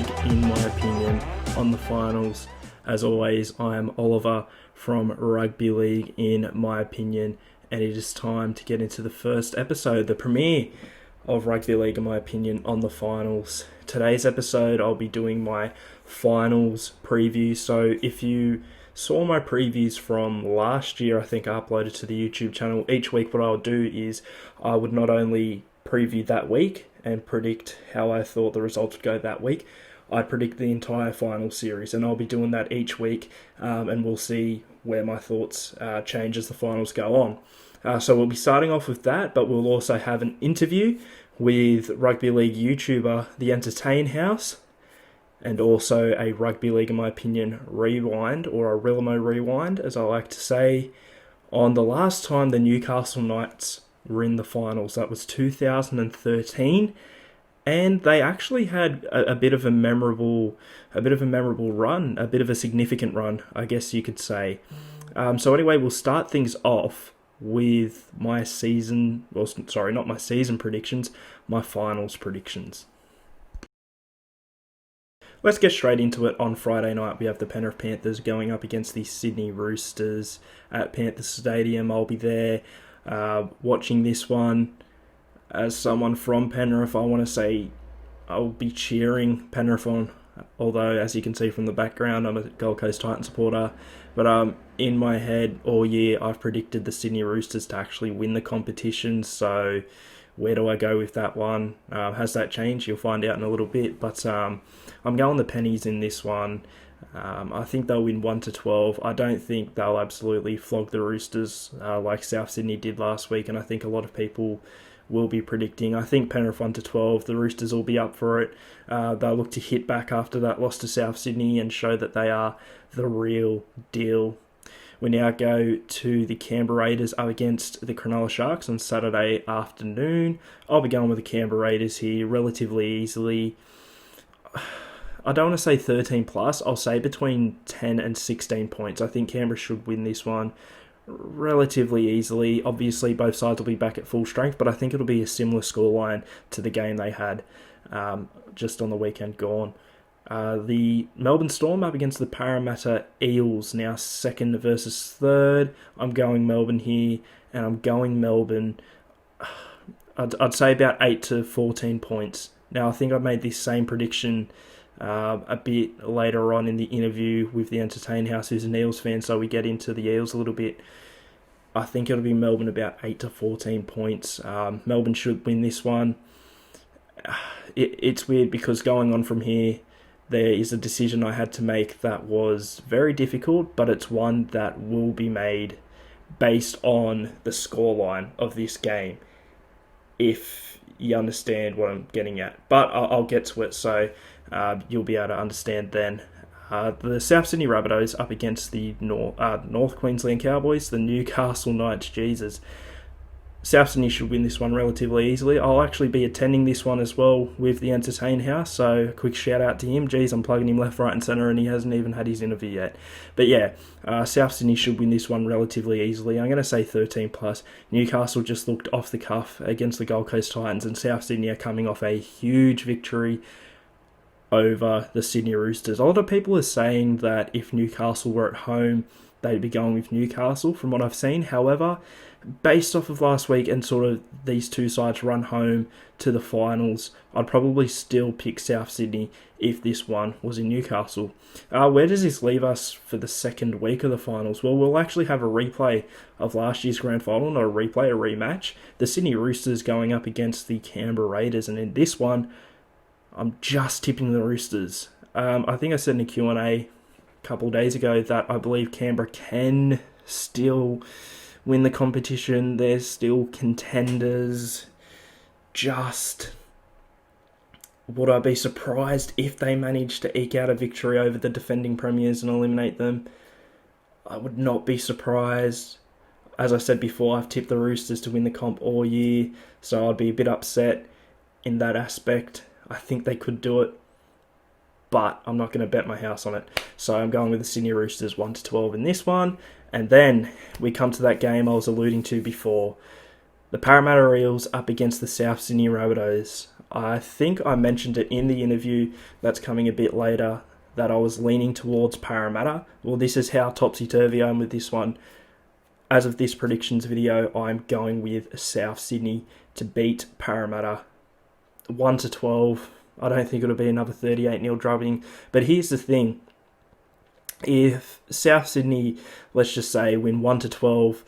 League, in my opinion, on the finals. As always, I am Oliver from Rugby League, in my opinion, and it is time to get into the first episode, the premiere of Rugby League, in my opinion, on the finals. Today's episode, I'll be doing my finals preview. So if you saw my previews from last year, I think I uploaded to the YouTube channel. Each week what I'll do is I would not only preview that week and predict how I thought the results would go that week, I'd predict the entire final series, and I'll be doing that each week, and we'll see where my thoughts change as the finals go on. So we'll be starting off with that, but we'll also have an interview with Rugby League YouTuber The Entertain House, and also a Rugby League, in my opinion, rewind, or a Rlimo rewind, as I like to say, on the last time the Newcastle Knights were in the finals. That was 2013, and they actually had a bit of a memorable run, a bit of a significant run, I guess you could say. So anyway, we'll start things off with my season, well, sorry, not my season predictions, my finals predictions. Let's get straight into it. On Friday night, we have the Penrith Panthers going up against the Sydney Roosters at Panthers Stadium. I'll be there watching this one. As someone from Penrith, I want to say I'll be cheering Penrith on, although, as you can see from the background, I'm a Gold Coast Titans supporter. But in my head all year, I've predicted the Sydney Roosters to actually win the competition, so where do I go with that one? Has that changed? You'll find out in a little bit, but I'm going the Pennies in this one. I think they'll win 1-12. I don't think they'll absolutely flog the Roosters like South Sydney did last week, and I think a lot of people will be predicting. I think Penrith 1-12. The Roosters will be up for it. They'll look to hit back after that loss to South Sydney and show that they are the real deal. We now go to the Canberra Raiders up against the Cronulla Sharks on Saturday afternoon. I'll be going with the Canberra Raiders here relatively easily. I don't want to say 13 plus. I'll say between 10 and 16 points. I think Canberra should win this one relatively easily. Obviously, both sides will be back at full strength, but I think it'll be a similar scoreline to the game they had just on the weekend gone. The Melbourne Storm up against the Parramatta Eels, now second versus third. I'm going Melbourne here, and I'm going Melbourne, I'd say about 8 to 14 points. Now, I think I made this same prediction a bit later on in the interview with the Entertain House, who's an Eels fan, so we get into the Eels a little bit. I think it'll be Melbourne about 8 to 14 points. Melbourne should win this one. It's weird because going on from here, there is a decision I had to make that was very difficult, but it's one that will be made based on the scoreline of this game, if you understand what I'm getting at. But I'll get to it, so you'll be able to understand then. The South Sydney Rabbitohs up against the North Queensland Cowboys, the Newcastle Knights. Jesus. South Sydney should win this one relatively easily. I'll actually be attending this one as well with the Entertain House, so a quick shout out to him. Geez, I'm plugging him left, right and centre, and he hasn't even had his interview yet. But yeah, South Sydney should win this one relatively easily. I'm going to say 13 plus. Newcastle just looked off the cuff against the Gold Coast Titans, and South Sydney are coming off a huge victory over the Sydney Roosters. A lot of people are saying that if Newcastle were at home, they'd be going with Newcastle from what I've seen. However, based off of last week and sort of these two sides run home to the finals, I'd probably still pick South Sydney if this one was in Newcastle. Where does this leave us for the second week of the finals? Well, we'll actually have a replay of last year's grand final, not a replay, a rematch. The Sydney Roosters going up against the Canberra Raiders, and in this one, I'm just tipping the Roosters. I think I said in a Q&A a couple of days ago that I believe Canberra can still win the competition. They're still contenders. Just, would I be surprised if they manage to eke out a victory over the defending premiers and eliminate them? I would not be surprised. As I said before, I've tipped the Roosters to win the comp all year, so I'd be a bit upset in that aspect. I think they could do it, but I'm not going to bet my house on it. So I'm going with the Sydney Roosters 1-12 in this one. And then we come to that game I was alluding to before. The Parramatta Eels up against the South Sydney Rabbitohs. I think I mentioned it in the interview that's coming a bit later that I was leaning towards Parramatta. Well, this is how topsy-turvy I am with this one. As of this predictions video, I'm going with South Sydney to beat Parramatta 1-12. I don't think it'll be another 38-0 drubbing. But here's the thing. If South Sydney, let's just say, win 1-12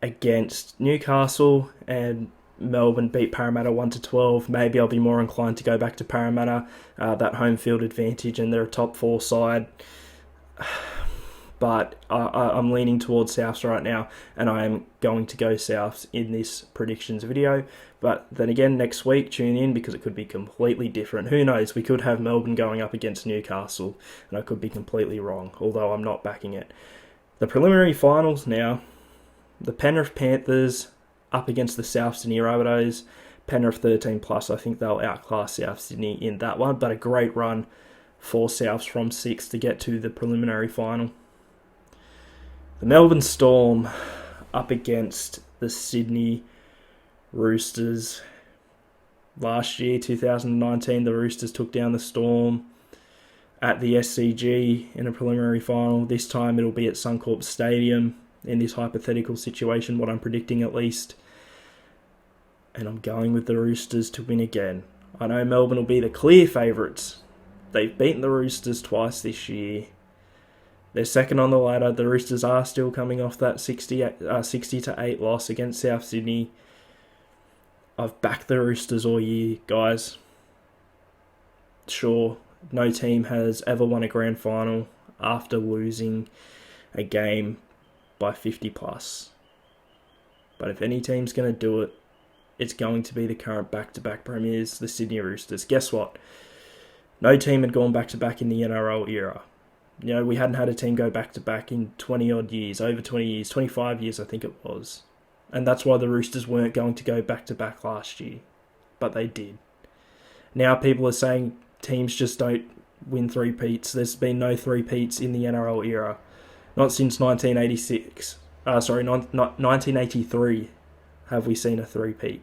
against Newcastle and Melbourne beat Parramatta 1-12, maybe I'll be more inclined to go back to Parramatta. That home field advantage, and they're a top 4 side. But I'm leaning towards Souths right now, and I am going to go Souths in this predictions video. But then again, next week, tune in, because it could be completely different. Who knows? We could have Melbourne going up against Newcastle, and I could be completely wrong, although I'm not backing it. The preliminary finals now, the Penrith Panthers up against the South Sydney Rabbitohs. Penrith 13+, I think they'll outclass South Sydney in that one, but a great run for Souths from 6 to get to the preliminary final. The Melbourne Storm up against the Sydney Roosters. Last year, 2019, the Roosters took down the Storm at the SCG in a preliminary final. This time it'll be at Suncorp Stadium in this hypothetical situation, what I'm predicting at least. And I'm going with the Roosters to win again. I know Melbourne will be the clear favourites. They've beaten the Roosters twice this year. They're second on the ladder. The Roosters are still coming off that 60-8 loss against South Sydney. I've backed the Roosters all year, guys. Sure, no team has ever won a grand final after losing a game by 50+. But if any team's going to do it, it's going to be the current back-to-back premiers, the Sydney Roosters. Guess what? No team had gone back-to-back in the NRL era. You know, we hadn't had a team go back-to-back in 20-odd years, over 20 years, 25 years I think it was. And that's why the Roosters weren't going to go back-to-back last year. But they did. Now people are saying teams just don't win three-peats. There's been no three-peats in the NRL era. Not since 1983 have we seen a three-peat.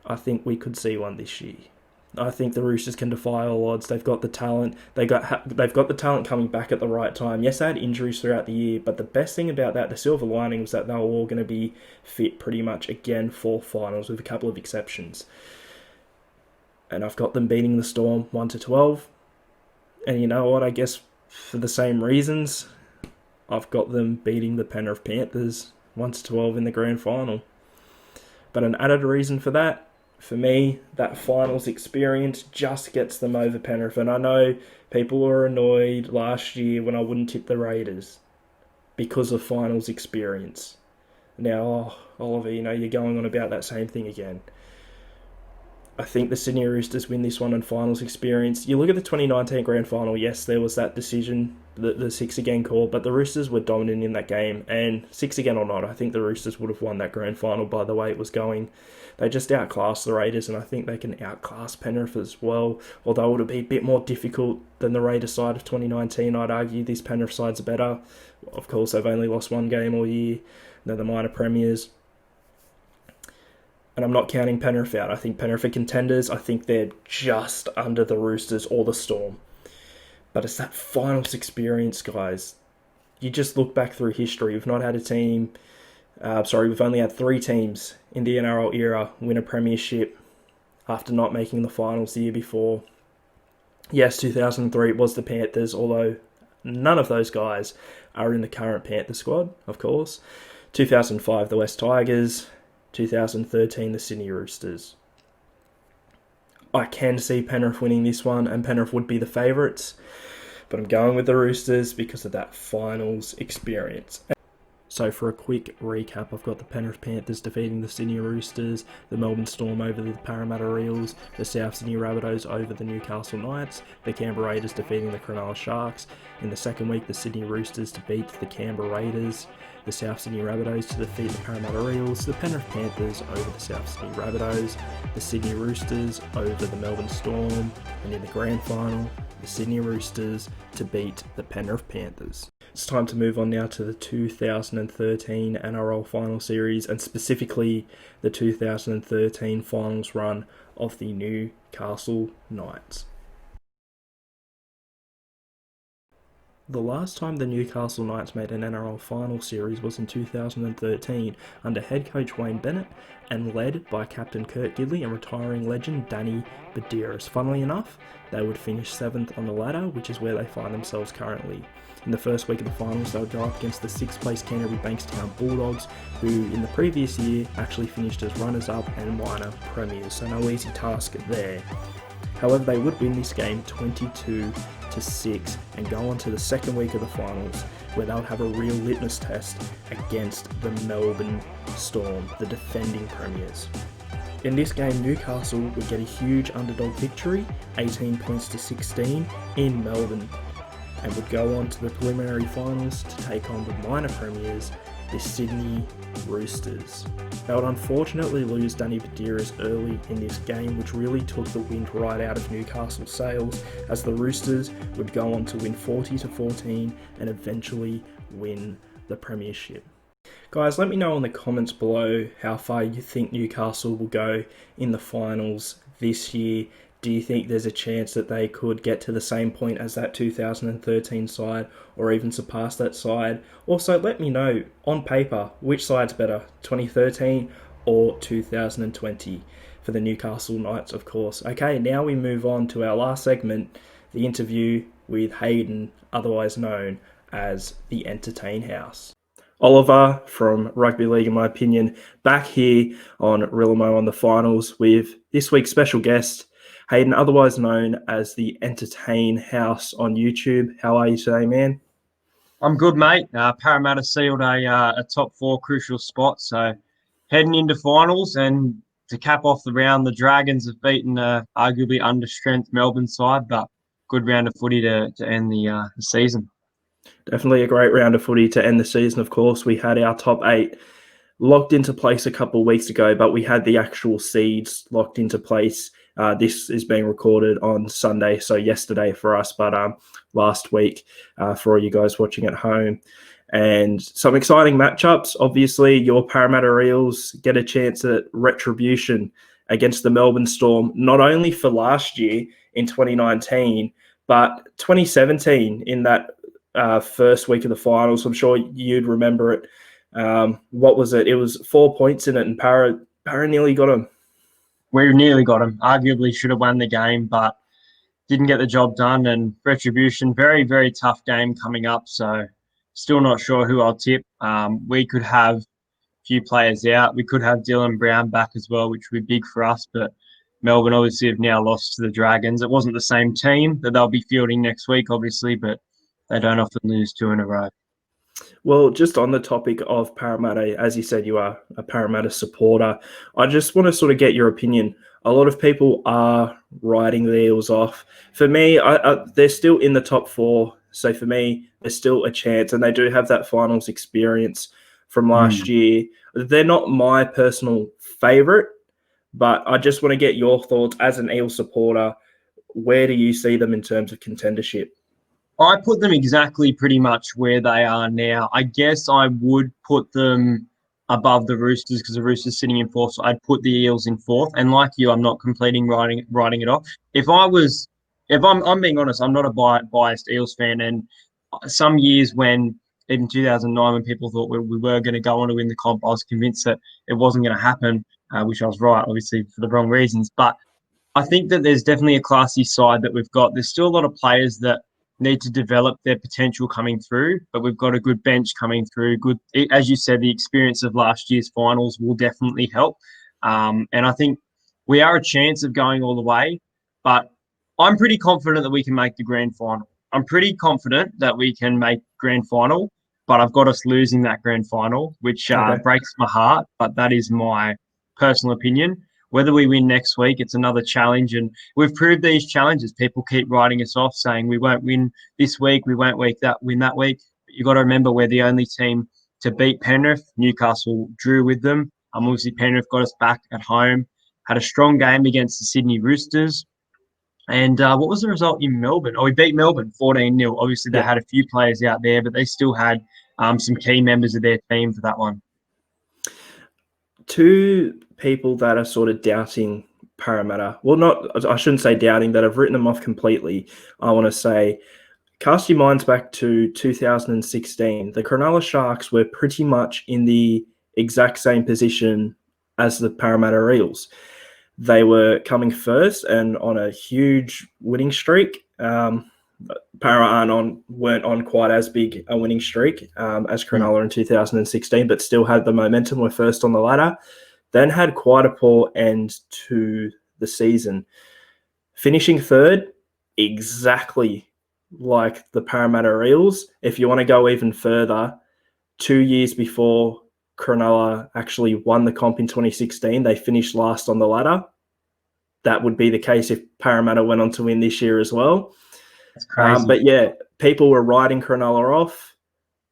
I think we could see one this year. I think the Roosters can defy all odds. They've got the talent. They've got the talent coming back at the right time. Yes, they had injuries throughout the year, but the best thing about that, the silver lining, was that they were all going to be fit pretty much again for finals, with a couple of exceptions. And I've got them beating the Storm 1-12. And you know what? I guess for the same reasons, I've got them beating the Penrith Panthers 1-12 in the grand final. But an added reason for that, for me, that finals experience just gets them over Penrith. And I know people were annoyed last year when I wouldn't tip the Raiders because of finals experience. Now, Oliver, you know, you're going on about that same thing again. I think the Sydney Roosters win this one on finals experience. You look at the 2019 grand final, yes, there was that decision, the 6 again call, but the Roosters were dominant in that game. And 6 again or not, I think the Roosters would have won that grand final by the way it was going. They just outclassed the Raiders, and I think they can outclass Penrith as well. Although it would be a bit more difficult than the Raiders side of 2019, I'd argue this Penrith side's better. Of course, they've only lost one game all year. They're the minor premiers. And I'm not counting Penrith out. I think Penrith are contenders. I think they're just under the Roosters or the Storm. But it's that finals experience, guys. You just look back through history. We've not had a team... we've only had 3 teams in the NRL era win a premiership after not making the finals the year before. Yes, 2003 it was the Panthers, although none of those guys are in the current Panther squad, of course. 2005, the West Tigers. 2013, the Sydney Roosters. I can see Penrith winning this one, and Penrith would be the favourites, but I'm going with the Roosters because of that finals experience. So for a quick recap, I've got the Penrith Panthers defeating the Sydney Roosters, the Melbourne Storm over the Parramatta Eels, the South Sydney Rabbitohs over the Newcastle Knights, the Canberra Raiders defeating the Cronulla Sharks. In the second week, the Sydney Roosters to beat the Canberra Raiders, the South Sydney Rabbitohs to defeat the Parramatta Eels, the Penrith Panthers over the South Sydney Rabbitohs, the Sydney Roosters over the Melbourne Storm, and in the grand final, the Sydney Roosters to beat the Penrith Panthers. It's time to move on now to the 2013 NRL Final Series, and specifically the 2013 finals run of the Newcastle Knights. The last time the Newcastle Knights made an NRL final series was in 2013 under head coach Wayne Bennett and led by captain Kurt Gidley and retiring legend Danny Badiris. Funnily enough, they would finish 7th on the ladder, which is where they find themselves currently. In the first week of the finals, they would go up against the 6th place Canterbury Bankstown Bulldogs, who in the previous year actually finished as runners-up and minor premiers, so no easy task there. However, they would win this game 22-6 and go on to the second week of the finals, where they'll have a real litmus test against the Melbourne Storm, the defending premiers. In this game, Newcastle would get a huge underdog victory, 18 points to 16 in Melbourne, and would go on to the preliminary finals to take on the minor premiers, the Sydney Roosters. They would unfortunately lose Danny Badiris early in this game, which really took the wind right out of Newcastle's sails, as the Roosters would go on to win 40-14 and eventually win the premiership. Guys, let me know in the comments below how far you think Newcastle will go in the finals this year. Do you think there's a chance that they could get to the same point as that 2013 side or even surpass that side? Also, let me know on paper which side's better, 2013 or 2020 for the Newcastle Knights, of course. Okay, now we move on to our last segment, the interview with Hayden, otherwise known as the Entertain House. Oliver from Rugby League, in my opinion, back here on Rlimo On The Finals with this week's special guest, Hayden, otherwise known as the Entertain House on YouTube. How are you today, man? I'm good, mate. Parramatta sealed a top 4 crucial spot, so heading into finals, and to cap off the round, the Dragons have beaten arguably under-strength Melbourne side, but good round of footy to end the season. Definitely a great round of footy to end the season, of course. We had our top 8 locked into place a couple of weeks ago, but we had the actual seeds locked into place. This is being recorded on Sunday, so yesterday for us, but last week for all you guys watching at home. And some exciting matchups. Obviously, your Parramatta Eels get a chance at retribution against the Melbourne Storm, not only for last year in 2019, but 2017 in that first week of the finals. I'm sure you'd remember it. What was it? It was 4 points in it, and Para nearly got him. We nearly got them. Arguably should have won the game, but didn't get the job done. And retribution, very, very tough game coming up. So still not sure who I'll tip. We could have a few players out. We could have Dylan Brown back as well, which would be big for us. But Melbourne obviously have now lost to the Dragons. It wasn't the same team that they'll be fielding next week, obviously, but they don't often lose 2 in a row. Well, just on the topic of Parramatta, as you said, you are a Parramatta supporter. I just want to sort of get your opinion. A lot of people are writing the Eels off. For me, they're still in the top 4. So for me, there's still a chance. And they do have that finals experience from last year. They're not my personal favourite, but I just want to get your thoughts as an Eel supporter. Where do you see them in terms of contendership? I put them exactly pretty much where they are now. I guess I would put them above the Roosters because the Roosters sitting in 4th. So I'd put the Eels in 4th. And like you, I'm not completing writing it off. If I'm being honest, I'm not a biased Eels fan. And some years when, in 2009, when people thought we were going to go on to win the comp, I was convinced that it wasn't going to happen, which I was right, obviously, for the wrong reasons. But I think that there's definitely a classy side that we've got. There's still a lot of players that need to develop their potential coming through, but we've got a good bench coming through. Good, as you said, the experience of last year's finals will definitely help. And I think we are a chance of going all the way, but I'm pretty confident that we can make the grand final. I'm pretty confident that we can make grand final, but I've got us losing that grand final, which breaks my heart, but that is my personal opinion. Whether we win next week, it's another challenge. And we've proved these challenges. People keep writing us off saying we won't win this week, we won't win that week. But you've got to remember we're the only team to beat Penrith. Newcastle drew with them. Obviously, Penrith got us back at home. Had a strong game against the Sydney Roosters. And what was the result in Melbourne? Oh, we beat Melbourne 14-0. Obviously, they had a few players out there, but they still had some key members of their team for that one. Two people that are sort of doubting Parramatta. Well, not, I shouldn't say doubting that. I've written them off completely. I want to say, cast your minds back to 2016. The Cronulla Sharks were pretty much in the exact same position as the Parramatta Eels. They were coming first and on a huge winning streak. Para weren't on quite as big a winning streak as Cronulla in 2016, but still had the momentum. Were first on the ladder. Then had quite a poor end to the season, finishing third, exactly like the Parramatta Eels. If you want to go even further, 2 years before Cronulla actually won the comp in 2016, they finished last on the ladder. That would be the case if Parramatta went on to win this year as well. That's crazy. But yeah, people were writing Cronulla off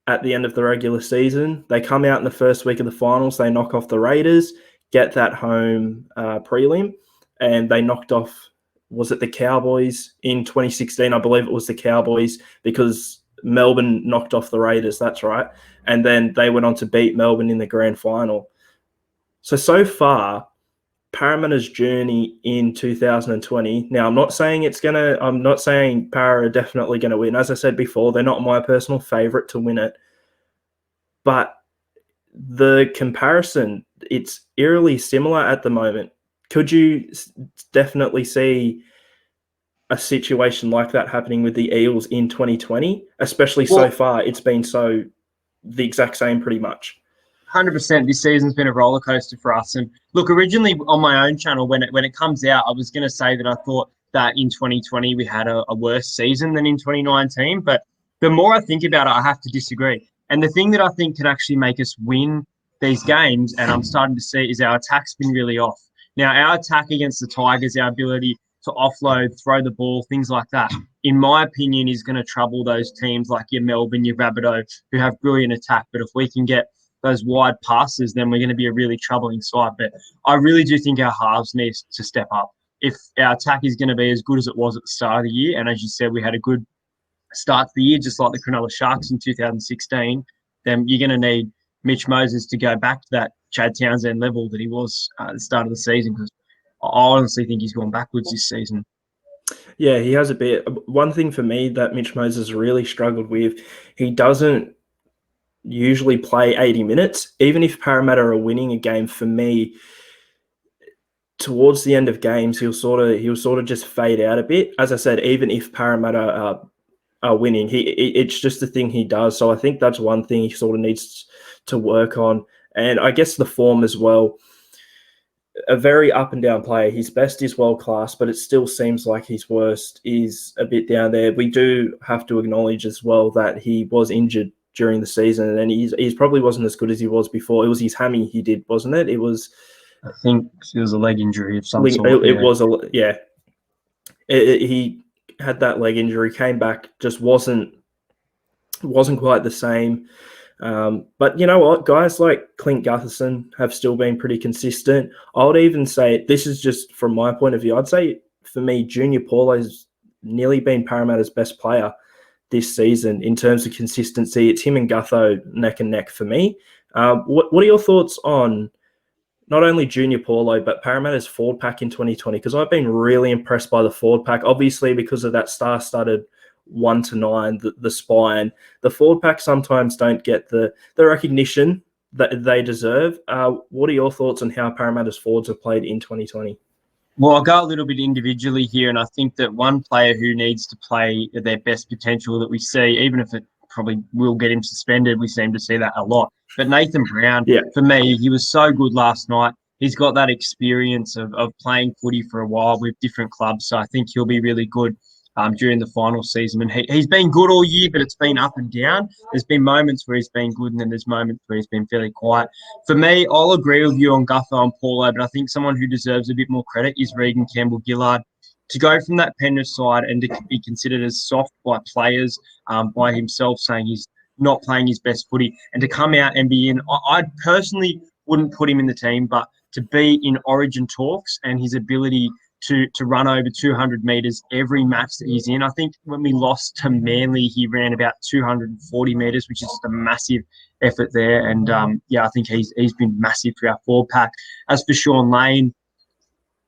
at the end of the regular season. They come out in the first week of the finals. They knock off the Raiders, get that home prelim, and they knocked off, was it the Cowboys in 2016? I believe it was the Cowboys because Melbourne knocked off the Raiders. That's right. And then they went on to beat Melbourne in the grand final. So far, Parramatta's journey in 2020. Now, I'm not saying Para are definitely going to win. As I said before, they're not my personal favourite to win it. But the comparison, it's eerily similar at the moment. Could you definitely see a situation like that happening with the Eels in 2020? Especially so far, it's been the exact same pretty much. 100%. This season's been a roller coaster for us. And look, originally on my own channel, when it comes out, I was going to say that I thought that in 2020 we had a worse season than in 2019. But the more I think about it, I have to disagree. And the thing that I think can actually make us win these games, and I'm starting to see, is our attack's been really off. Now, our attack against the Tigers, our ability to offload, throw the ball, things like that, in my opinion, is going to trouble those teams like your Melbourne, your Rabbitohs, who have brilliant attack. But if we can get those wide passes, then we're going to be a really troubling side. But I really do think our halves need to step up. If our attack is going to be as good as it was at the start of the year, and as you said, we had a good start to the year, just like the Cronulla Sharks in 2016, then you're going to need Mitch Moses to go back to that Chad Townsend level that he was at the start of the season, because I honestly think he's gone backwards this season. Yeah, he has a bit. One thing for me that Mitch Moses really struggled with, he doesn't usually play 80 minutes. Even if Parramatta are winning a game, for me, towards the end of games, he'll sort of just fade out a bit. As I said, even if Parramatta are winning, it's just a thing he does. So I think that's one thing he sort of needs to work on. And I guess the form as well. A very up and down player. His best is world class, but it still seems like his worst is a bit down there. We do have to acknowledge as well that he was injured during the season, and he's probably wasn't as good as he was before. It was his hammy he did, wasn't it? It was, I think it was a leg injury of some sort. It was he had that leg injury, came back, just wasn't quite the same. But you know what, guys like Clint Gutherson have still been pretty consistent. I would even say, this is just from my point of view, I'd say for me, Junior Paulo's nearly been Parramatta's best player this season in terms of consistency. It's him and Gutho neck and neck for me. What are your thoughts on not only Junior Paulo, but Parramatta's forward pack in 2020? Because I've been really impressed by the forward pack, obviously because of that star-studded 1 to 9, the spine. The forward pack sometimes don't get the recognition that they deserve. What are your thoughts on how Parramatta's forwards have played in 2020? Well, I'll go a little bit individually here, and I think that one player who needs to play at their best potential that we see, even if it probably will get him suspended, we seem to see that a lot. But Nathan Brown, for me, he was so good last night. He's got that experience of playing footy for a while with different clubs, so I think he'll be really good during the final season. And he's been good all year, but it's been up and down. There's been moments where he's been good, and then there's moments where he's been fairly quiet. For me, I'll agree with you on Gutho and Paulo, but I think someone who deserves a bit more credit is Regan Campbell-Gillard. To go from that Penrith side and to be considered as soft by players, by himself saying he's not playing his best footy, and to come out and be in, I personally wouldn't put him in the team, but to be in Origin talks and his ability to run over 200 metres every match that he's in. I think when we lost to Manly, he ran about 240 metres, which is just a massive effort there. And, I think he's been massive for our forward pack. As for Sean Lane,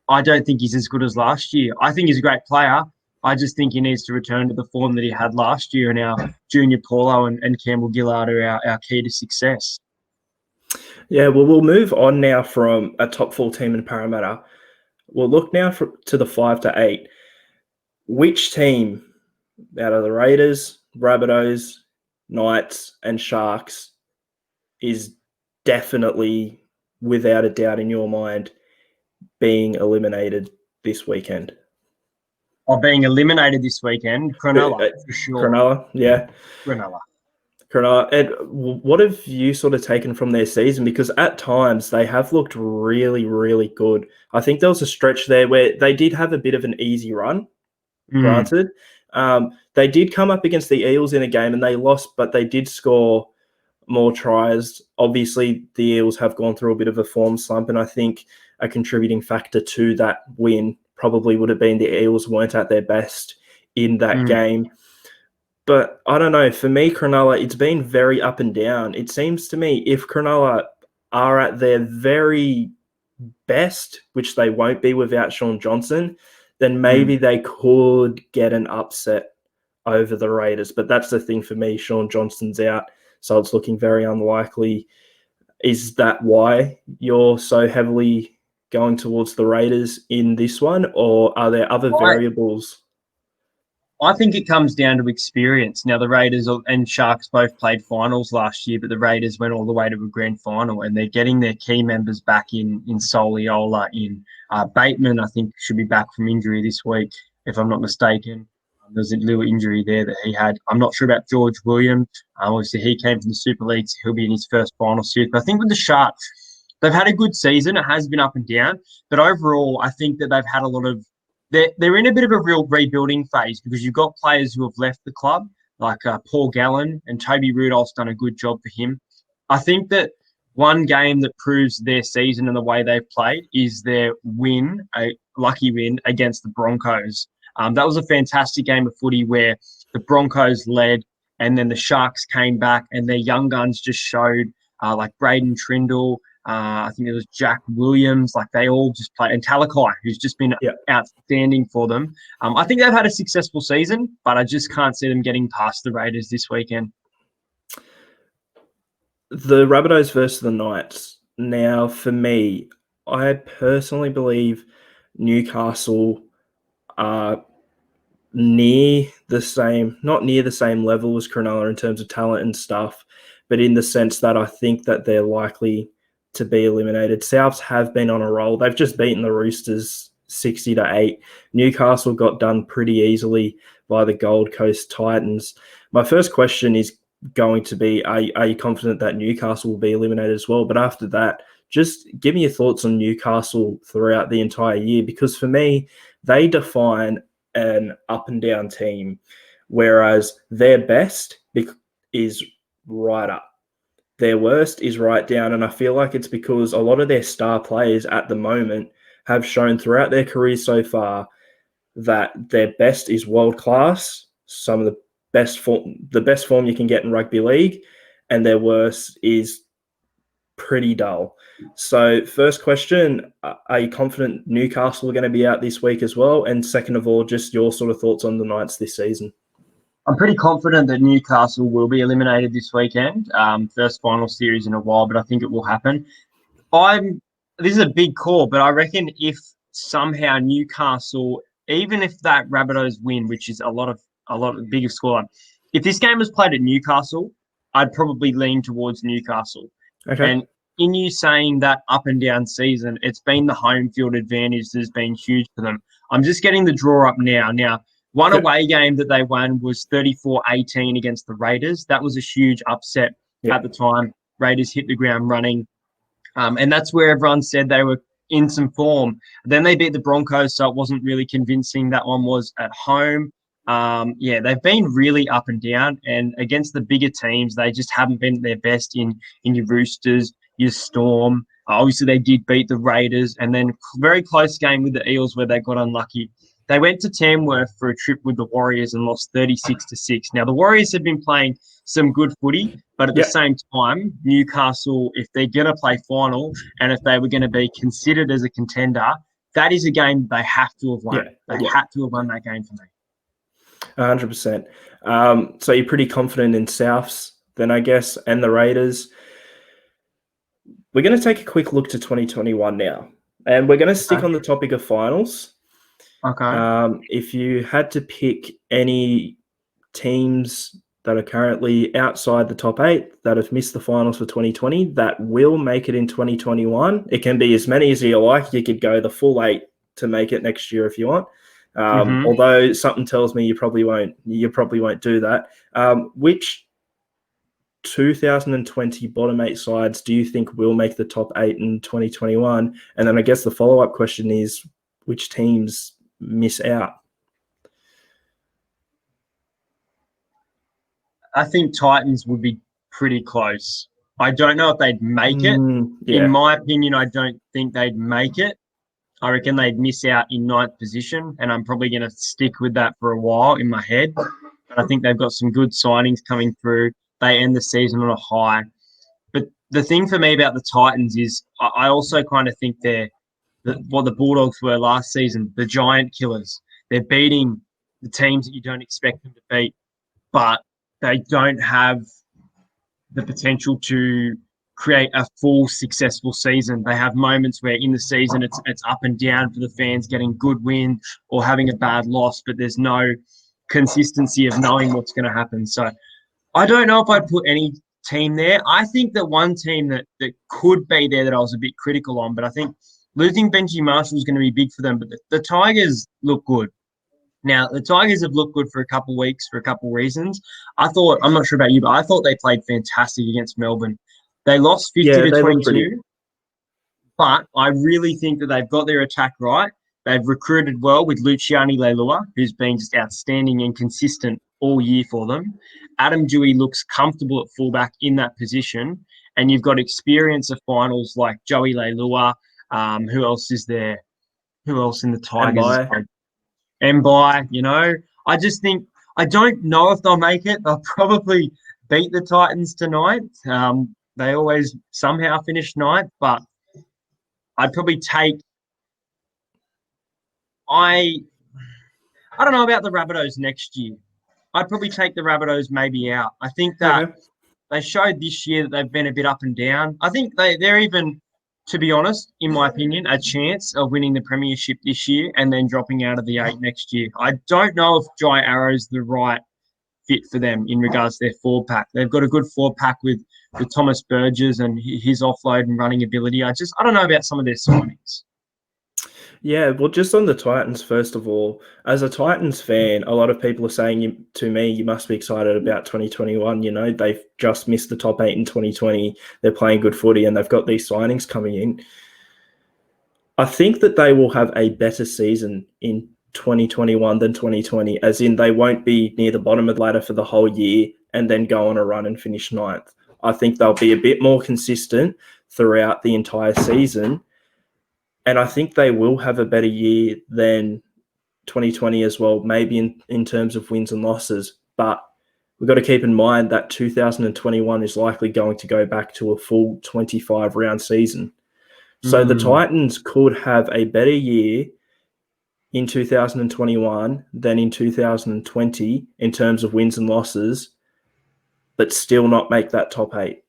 I don't think he's as good as last year. I think he's a great player. I just think he needs to return to the form that he had last year. And our Junior Paulo and Campbell Gillard are our key to success. Yeah, well, we'll move on now from a top four team in Parramatta. We'll look now to the 5 to 8. Which team out of the Raiders, Rabbitohs, Knights, and Sharks is definitely, without a doubt in your mind, being eliminated this weekend? Or being eliminated this weekend, Cronulla, for sure. Cronulla, yeah. Cronulla. Cronulla. Ed, what have you sort of taken from their season? Because at times they have looked really, really good. I think there was a stretch there where they did have a bit of an easy run, granted. They did come up against the Eels in a game and they lost, but they did score more tries. Obviously, the Eels have gone through a bit of a form slump, and I think a contributing factor to that win probably would have been the Eels weren't at their best in that game. But I don't know. For me, Cronulla, it's been very up and down. It seems to me if Cronulla are at their very best, which they won't be without Shaun Johnson, then maybe they could get an upset over the Raiders. But that's the thing for me. Shaun Johnson's out, so it's looking very unlikely. Is that why you're so heavily going towards the Raiders in this one, or are there other variables? I think it comes down to experience. Now, the Raiders and Sharks both played finals last year, but the Raiders went all the way to a grand final, and they're getting their key members back in Soliola, in Bateman, I think, should be back from injury this week, if I'm not mistaken. There's a little injury there that he had. I'm not sure about George Williams. Obviously, he came from the Super League, so he'll be in his first final series. But I think with the Sharks, they've had a good season. It has been up and down. But overall, I think that they've had a lot of they're in a bit of a real rebuilding phase because you've got players who have left the club, like Paul Gallen, and Toby Rudolph's done a good job for him. I think that one game that proves their season and the way they've played is their win, a lucky win against the Broncos. That was a fantastic game of footy where the Broncos led and then the Sharks came back and their young guns just showed, like Braden Trindle, I think it was Jack Williams, like they all just played, and Talakai, who's just been outstanding for them. I think they've had a successful season, but I just can't see them getting past the Raiders this weekend. The Rabbitohs versus the Knights. Now, for me, I personally believe Newcastle are near the same, not near the same level as Cronulla in terms of talent and stuff, but in the sense that I think that they're likely to be eliminated. Souths have been on a roll. They've just beaten the Roosters 60-8. Newcastle got done pretty easily by the Gold Coast Titans. My first question is going to be, are you confident that Newcastle will be eliminated as well? But after that, just give me your thoughts on Newcastle throughout the entire year, because for me, they define an up and down team, whereas their best is right up. Their worst is right down, and I feel like it's because a lot of their star players at the moment have shown throughout their careers so far that their best is world class, some of the best form you can get in rugby league, and their worst is pretty dull. So, first question, are you confident Newcastle are going to be out this week as well? And second of all, just your sort of thoughts on the Knights this season. I'm pretty confident that Newcastle will be eliminated this weekend. First final series in a while, but I think it will happen. This is a big call, but I reckon if somehow Newcastle, even if that Rabbitohs win, which is a lot of bigger scoreline, if this game was played at Newcastle, I'd probably lean towards Newcastle. Okay. And in you saying that up and down season, it's been the home field advantage that's been huge for them. I'm just getting the draw up now. Now, one away game that they won was 34-18 against the Raiders. That was a huge upset at the time. Raiders hit the ground running. And that's where everyone said they were in some form. Then they beat the Broncos, so it wasn't really convincing. That one was at home. They've been really up and down. And against the bigger teams, they just haven't been at their best in your Roosters, your Storm. Obviously, they did beat the Raiders. And then very close game with the Eels where they got unlucky. They went to Tamworth for a trip with the Warriors and lost 36-6. Now, the Warriors have been playing some good footy, but at the same time, Newcastle, if they're going to play final and if they were going to be considered as a contender, that is a game they have to have won. Yeah, They had to have won that game for me. 100%. So you're pretty confident in Souths then, I guess, and the Raiders. We're going to take a quick look to 2021 now, and we're going to stick Okay. on the topic of finals. Okay. If you had to pick any teams that are currently outside the top 8 that have missed the finals for 2020 that will make it in 2021, it can be as many as you like. You could go the full 8 to make it next year if you want. Although something tells me you probably won't. You probably won't do that. Which 2020 bottom 8 sides do you think will make the top 8 in 2021? And then I guess the follow-up question is, which teams miss out? I think Titans would be pretty close. I don't know if they'd make it. In my opinion, I don't think they'd make it. I reckon they'd miss out in 9th position, and I'm probably going to stick with that for a while in my head. But I think they've got some good signings coming through. They end the season on a high. But the thing for me about the Titans is I also kind of think they're what the Bulldogs were last season, the giant killers. They're beating the teams that you don't expect them to beat, but they don't have the potential to create a full successful season. They have moments where in the season it's up and down for the fans, getting good win or having a bad loss, but there's no consistency of knowing what's going to happen. So I don't know if I'd put any team there. I think that one team that could be there that I was a bit critical on, but I think losing Benji Marshall is going to be big for them. But the Tigers look good. Now, the Tigers have looked good for a couple of weeks for a couple of reasons. I'm not sure about you, but I thought they played fantastic against Melbourne. They lost 50 to they look 22, but I really think that they've got their attack right. They've recruited well with Luciani Leilua, who's been just outstanding and consistent all year for them. Adam Dewey looks comfortable at fullback in that position, and you've got experience of finals like Joey Leilua. Who else is there? Who else in the Tigers? Mbai, I just think I don't know if they'll make it. They'll probably beat the Titans tonight. They always somehow finish ninth, but I'd probably take. I don't know about the Rabbitohs next year. I'd probably take the Rabbitohs maybe out. I think that they showed this year that they've been a bit up and down. I think they're even, to be honest, in my opinion, a chance of winning the premiership this year and then dropping out of the 8 next year. I don't know if Jai Arrow's the right fit for them in regards to their forward pack. They've got a good forward pack with Thomas Burgess and his offload and running ability. I don't know about some of their signings. Yeah, well, just on the Titans, first of all, as a Titans fan, a lot of people are saying to me, you must be excited about 2021. They've just missed the top 8 in 2020. They're playing good footy and they've got these signings coming in. I think that they will have a better season in 2021 than 2020, as in they won't be near the bottom of the ladder for the whole year and then go on a run and finish 9th. I think they'll be a bit more consistent throughout the entire season. And I think they will have a better year than 2020 as well, maybe in terms of wins and losses. But we've got to keep in mind that 2021 is likely going to go back to a full 25-round season. So the Titans could have a better year in 2021 than in 2020 in terms of wins and losses, but still not make that top 8.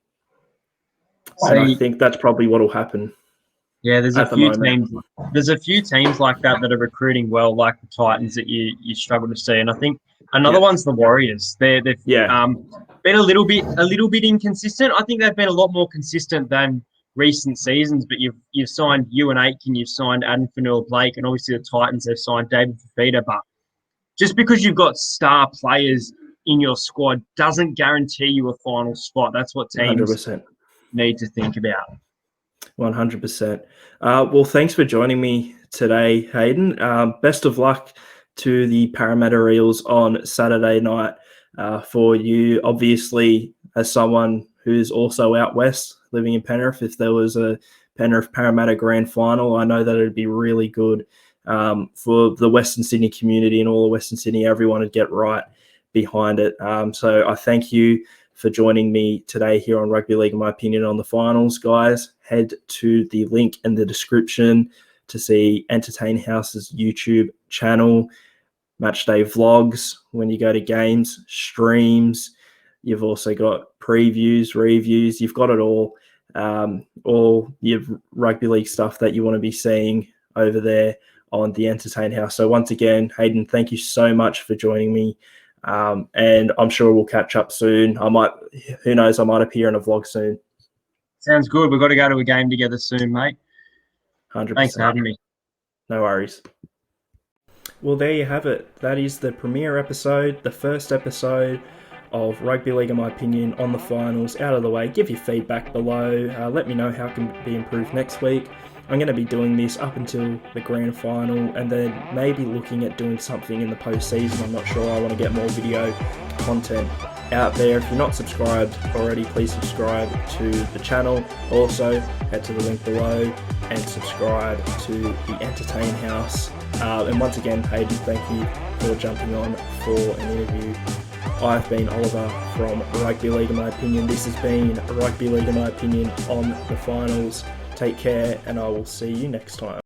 And I think that's probably what will happen. Yeah, there's a few teams. There's a few teams like that are recruiting well, like the Titans, that you struggle to see. And I think another one's the Warriors. They've been a little bit inconsistent. I think they've been a lot more consistent than recent seasons. But you've signed Ewan Aitken, you've signed Adam Fanua-Blake, and obviously the Titans have signed David Fifita. But just because you've got star players in your squad doesn't guarantee you a final spot. That's what teams 100%. need to think about. 100%. Well, thanks for joining me today, Hayden. Best of luck to the Parramatta Eels on Saturday night for you. Obviously, as someone who's also out west, living in Penrith, if there was a Penrith-Parramatta grand final, I know that it'd be really good for the Western Sydney community and all of Western Sydney. Everyone would get right behind it. So I thank you for joining me today here on Rugby League and my opinion on the finals, guys. Head to the link in the description to see Entertain House's YouTube channel, matchday vlogs when you go to games, streams. You've also got previews, reviews. You've got it all your rugby league stuff that you want to be seeing over there on the Entertain House. So once again, Hayden, thank you so much for joining me. And I'm sure we'll catch up soon. Who knows, I might appear in a vlog soon. Sounds good. We've got to go to a game together soon, mate. 100%. Thanks for having me. No worries. Well, there you have it. That is the premiere episode, the first episode of Rugby League, in my opinion, on the finals. Out of the way, give your feedback below. Let me know how it can be improved next week. I'm going to be doing this up until the grand final, and then maybe looking at doing something in the postseason. I'm not sure. I want to get more video content out there. If you're not subscribed already, please subscribe to the channel. Also, head to the link below and subscribe to the Entertain House. And once again, Hayden, thank you for jumping on for an interview. I've been Oliver from Rugby League, in my opinion. This has been Rugby League, in my opinion, on the finals. Take care, and I will see you next time.